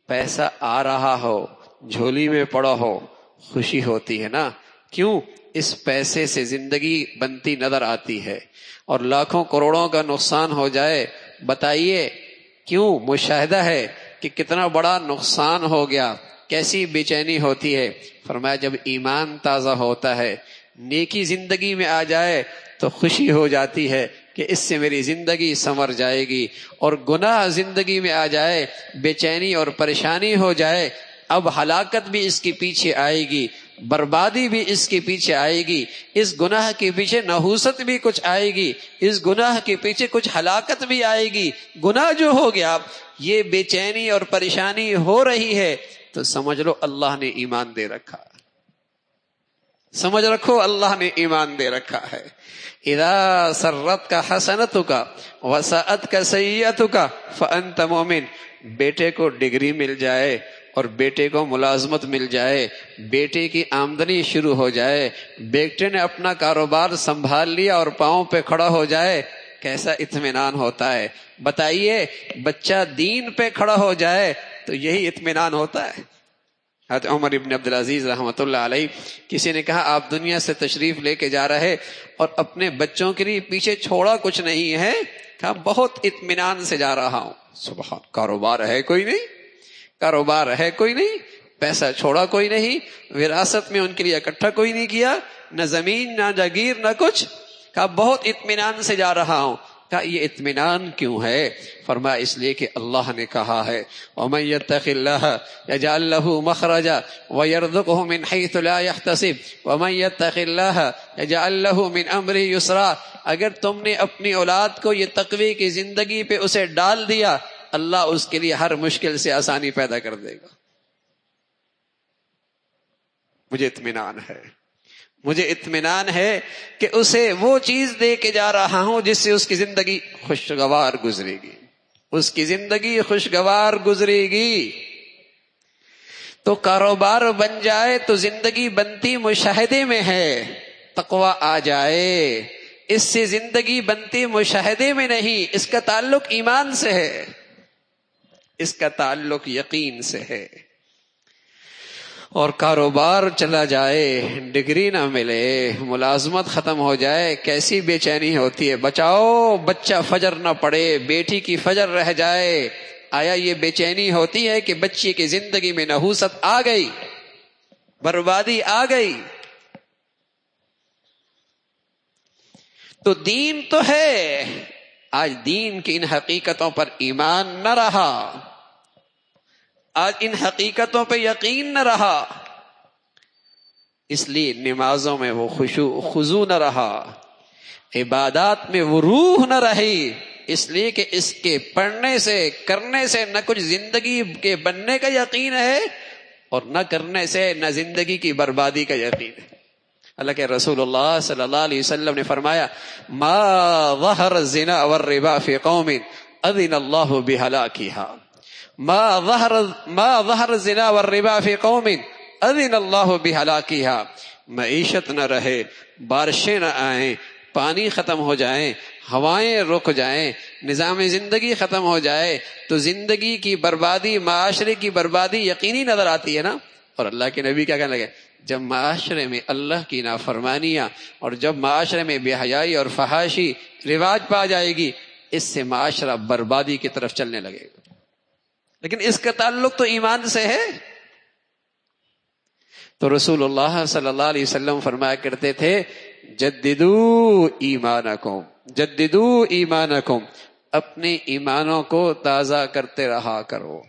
پیسہ آ رہا ہو، جھولی میں پڑا ہو، خوشی ہوتی ہے نا؟ کیوں؟ اس پیسے سے زندگی بنتی نظر آتی ہے، اور لاکھوں کروڑوں کا نقصان ہو جائے، بتائیے کیوں؟ مشاہدہ ہے کہ کتنا بڑا نقصان ہو گیا، کیسی بے چینی ہوتی ہے۔ فرمایا جب ایمان تازہ ہوتا ہے، نیکی زندگی میں آ جائے تو خوشی ہو جاتی ہے کہ اس سے میری زندگی سنور جائے گی، اور گناہ زندگی میں آ جائے، بے چینی اور پریشانی ہو جائے، اب ہلاکت بھی اس کے پیچھے آئے گی، بربادی بھی اس کے پیچھے آئے گی، اس گناہ کے پیچھے نحوست بھی کچھ آئے گی، اس گناہ کے پیچھے کچھ ہلاکت بھی آئے گی۔ گناہ جو ہو گیا، یہ بے چینی اور پریشانی ہو رہی ہے، تو سمجھ لو اللہ نے ایمان دے رکھا، سمجھ رکھو اللہ نے ایمان دے رکھا ہے۔ اذا سرت کا حسنتک وساءت کا سیئتک فانت مؤمن۔ بیٹے کو ڈگری مل جائے اور بیٹے کو ملازمت مل جائے، بیٹے کی آمدنی شروع ہو جائے، بیٹے نے اپنا کاروبار سنبھال لیا اور پاؤں پہ کھڑا ہو جائے، کیسا اطمینان ہوتا ہے؟ بتائیے بچہ دین پہ کھڑا ہو جائے تو یہی اطمینان ہوتا ہے۔ حضرت عمر ابن عبدالعزیز رحمۃ اللہ علیہ، کسی نے کہا آپ دنیا سے تشریف لے کے جا رہے اور اپنے بچوں کے لیے پیچھے چھوڑا کچھ نہیں ہے؟ کہا بہت اطمینان سے جا رہا ہوں۔ سبحان، کاروبار ہے کوئی نہیں، کاروبار ہے کوئی نہیں، پیسہ چھوڑا کوئی نہیں، وراثت میں ان کے لیے اکٹھا کوئی نہیں کیا، نہ زمین نہ جاگیر نہ کچھ۔ کہا بہت اطمینان سے جا رہا ہوں۔ کہا یہ اطمینان کیوں ہے؟ فرمایا اس لیے کہ اللہ نے کہا ہے وَمَن يَتَّقِ اللَّهَ يَجْعَل لَّهُ مَخْرَجًا وَيَرْزُقْهُ مِنْ حَيْثُ لَا يَحْتَسِبُ وَمَن يَتَّقِ اللَّهَ يَجْعَل لَّهُ مِنْ أَمْرِهِ يُسْرًا۔ اگر تم نے اپنی اولاد کو یہ تقوی کی زندگی پہ اسے ڈال دیا، اللہ اس کے لیے ہر مشکل سے آسانی پیدا کر دے گا۔ مجھے اطمینان ہے، مجھے اطمینان ہے کہ اسے وہ چیز دے کے جا رہا ہوں جس سے اس کی زندگی خوشگوار گزرے گی، اس کی زندگی خوشگوار گزرے گی۔ تو کاروبار بن جائے تو زندگی بنتی مشاہدے میں ہے، تقوی آ جائے اس سے زندگی بنتی مشاہدے میں نہیں، اس کا تعلق ایمان سے ہے، اس کا تعلق یقین سے ہے۔ اور کاروبار چلا جائے، ڈگری نہ ملے، ملازمت ختم ہو جائے، کیسی بے چینی ہوتی ہے۔ بچاؤ بچہ فجر نہ پڑے، بیٹی کی فجر رہ جائے، آیا یہ بے چینی ہوتی ہے کہ بچی کی زندگی میں نحوست آ گئی، بربادی آ گئی؟ تو دین تو ہے، آج دین کی ان حقیقتوں پر ایمان نہ رہا، آج ان حقیقتوں پہ یقین نہ رہا، اس لیے نمازوں میں وہ خشوع خضوع نہ رہا، عبادات میں وہ روح نہ رہی، اس لیے کہ اس کے پڑھنے سے کرنے سے نہ کچھ زندگی کے بننے کا یقین ہے، اور نہ کرنے سے نہ زندگی کی بربادی کا یقین ہے۔ اللہ کے رسول اللہ صلی اللہ علیہ وسلم نے فرمایا ما ظہر الزنا والربا فی قوم اذن اللہ بہلاکها، ما ظہر الزنا والربا فی قوم اذن اللہ بہلاکها۔ معیشت نہ رہے، بارشیں نہ آئیں، پانی ختم ہو جائیں، ہوائیں رک جائیں، نظام زندگی ختم ہو جائے، تو زندگی کی بربادی، معاشرے کی بربادی یقینی نظر آتی ہے نا۔ اور اللہ کے نبی کیا کہنے لگے؟ جب معاشرے میں اللہ کی نافرمانیاں اور جب معاشرے میں بے حیائی اور فحاشی رواج پا جائے گی، اس سے معاشرہ بربادی کی طرف چلنے لگے گا۔ لیکن اس کا تعلق تو ایمان سے ہے۔ تو رسول اللہ صلی اللہ علیہ وسلم فرمایا کرتے تھے جددو ایمانکم، جددو ایمانکم، اپنے ایمانوں کو تازہ کرتے رہا کرو۔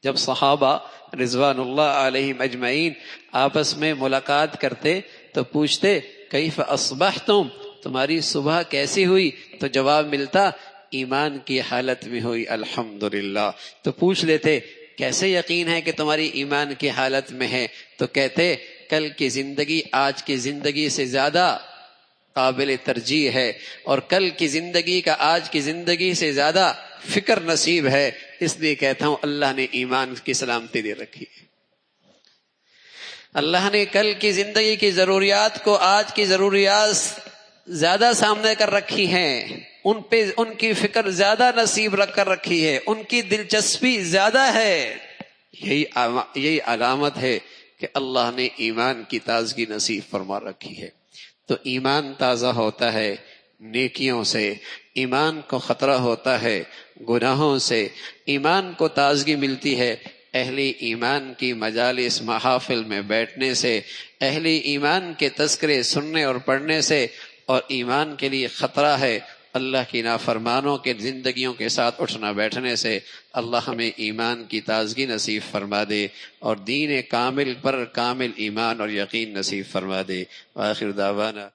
جب صحابہ رضوان اللہ علیہم اجمعین آپس میں ملاقات کرتے تو پوچھتے کیف اصبحتم، تمہاری صبح کیسی ہوئی؟ تو جواب ملتا ایمان کی حالت میں ہوئی الحمدللہ۔ تو پوچھ لیتے کیسے یقین ہے کہ تمہاری ایمان کی حالت میں ہے؟ تو کہتے کل کی زندگی آج کی زندگی سے زیادہ قابل ترجیح ہے، اور کل کی زندگی کا آج کی زندگی سے زیادہ فکر نصیب ہے، اس لیے کہتا ہوں اللہ نے ایمان کی سلامتی دے رکھی ہے۔ اللہ نے کل کی زندگی کی ضروریات کو آج کی ضروریات زیادہ سامنے کر رکھی ہیں، ان پہ ان کی فکر زیادہ نصیب رکھ کر رکھی ہے، ان کی دلچسپی زیادہ ہے۔ یہی علامت ہے کہ اللہ نے ایمان کی تازگی نصیب فرما رکھی ہے۔ تو ایمان تازہ ہوتا ہے نیکیوں سے، ایمان کو خطرہ ہوتا ہے گناہوں سے، ایمان کو تازگی ملتی ہے اہل ایمان کی مجالس محافل میں بیٹھنے سے، اہل ایمان کے تذکرے سننے اور پڑھنے سے، اور ایمان کے لیے خطرہ ہے اللہ کی نافرمانوں کے زندگیوں کے ساتھ اٹھنا بیٹھنے سے۔ اللہ ہمیں ایمان کی تازگی نصیب فرما دے اور دین کامل پر کامل ایمان اور یقین نصیب فرما دے۔ وآخر دعوانا